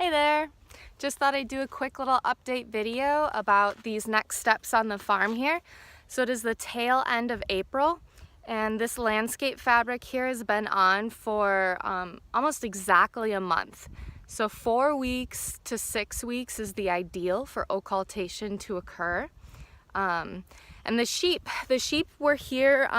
Hey there! Just thought I'd do a quick little update video about these next steps on the farm here. So it is the tail end of April, and this landscape fabric here has been on for almost exactly a month. So 4 weeks to 6 weeks is the ideal for occultation to occur. And the sheep were here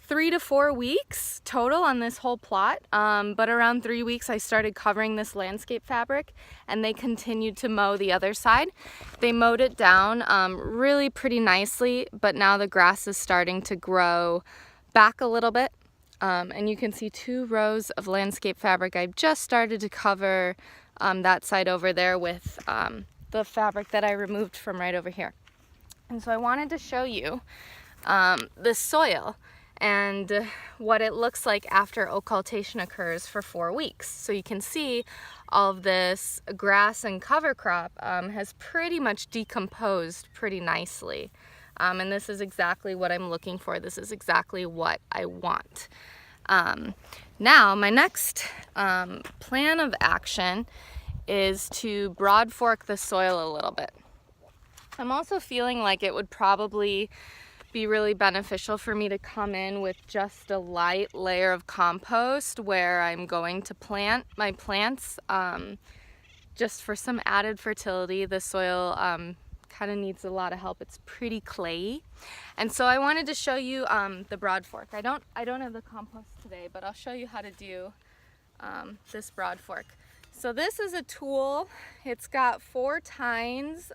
3 to 4 weeks total on this whole plot, but around 3 weeks I started covering this landscape fabric and they continued to mow the other side. They mowed it down really pretty nicely, but now the grass is starting to grow back a little bit, and you can see 2 rows of landscape fabric. I've just started to cover that side over there with the fabric that I removed from right over here. And so I wanted to show you the soil and what it looks like after occultation occurs for 4 weeks. So you can see all of this grass and cover crop has pretty much decomposed pretty nicely. And this is exactly what I'm looking for. This is exactly what I want. Now, my next plan of action is to broad fork the soil a little bit. I'm also feeling like it would probably be really beneficial for me to come in with just a light layer of compost where I'm going to plant my plants, just for some added fertility. The soil kind of needs a lot of help. It's pretty clayey, and so I wanted to show you the broad fork. I don't have the compost today, but I'll show you how to do this broad fork. So this is a tool. It's got 4 tines,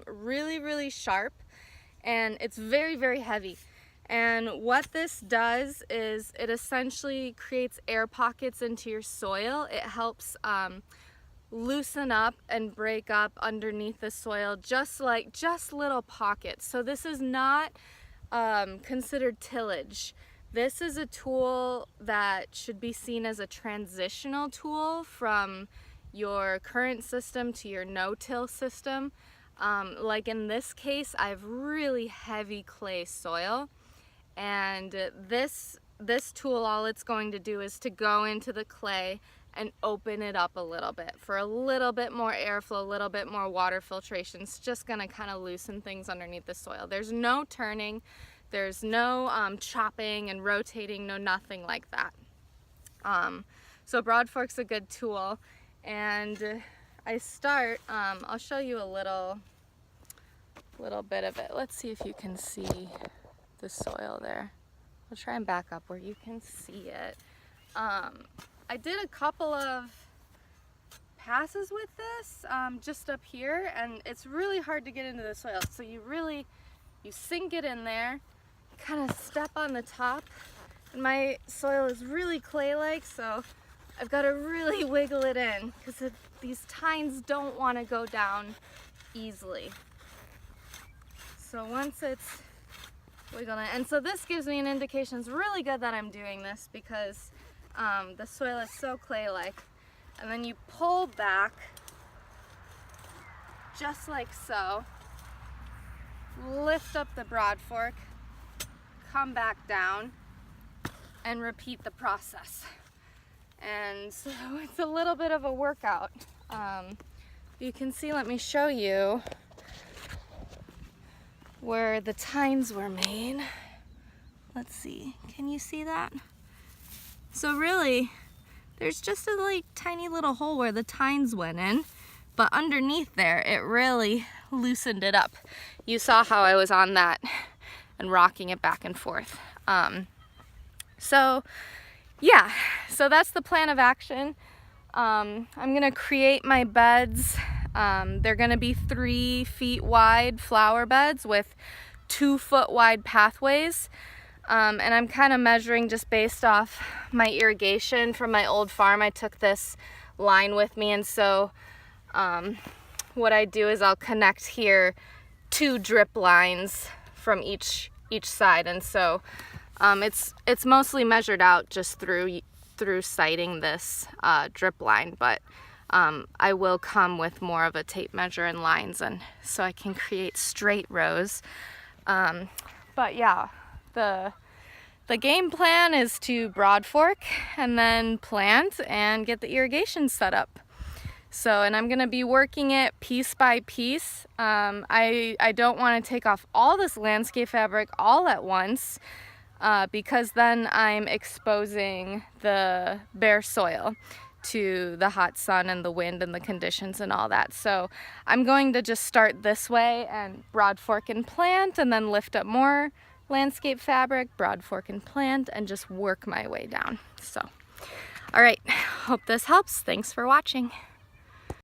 really sharp, and it's very heavy. And what this does is it essentially creates air pockets into your soil. It helps loosen up and break up underneath the soil, just little pockets. So this is not considered tillage. This is a tool that should be seen as a transitional tool from your current system to your no-till system. Like in this case, I have really heavy clay soil, and this tool, all it's going to do is to go into the clay and open it up a little bit for a little bit more airflow, a little bit more water filtration. It's just going to kind of loosen things underneath the soil. There's no turning, there's no chopping and rotating, no nothing like that. So broad fork's a good tool, and I start, I'll show you a little bit of it. Let's see if you can see the soil there. I'll try and back up where you can see it. I did a couple of passes with this just up here, and it's really hard to get into the soil. So you sink it in there, kind of step on the top, and my soil is really clay-like, so I've got to really wiggle it in because these tines don't want to go down easily. So once it's wiggling, and so this gives me an indication. It's really good that I'm doing this because the soil is so clay-like. And then you pull back just like so, lift up the broad fork, come back down, and repeat the process. And so it's a little bit of a workout. You can see, let me show you where the tines were made. Let's see, can you see that? So really, there's just a tiny little hole where the tines went in, but underneath there, it really loosened it up. You saw how I was on that and rocking it back and forth. So yeah, so that's the plan of action. I'm gonna create my beds. They're gonna be 3 feet wide flower beds with 2 foot wide pathways. And I'm kind of measuring just based off my irrigation from my old farm. I took this line with me, and so what I do is I'll connect here 2 drip lines from each side, and so it's mostly measured out just through sighting this drip line, but I will come with more of a tape measure and lines, and so I can create straight rows. But yeah, the game plan is to broad fork and then plant and get the irrigation set up. So, and I'm gonna be working it piece by piece. I don't want to take off all this landscape fabric all at once because then I'm exposing the bare soil to the hot sun and the wind and the conditions and all that. So I'm going to just start this way and broad fork and plant, and then lift up more landscape fabric, broad fork and plant, and just work my way down. So, all right, hope this helps. Thanks for watching.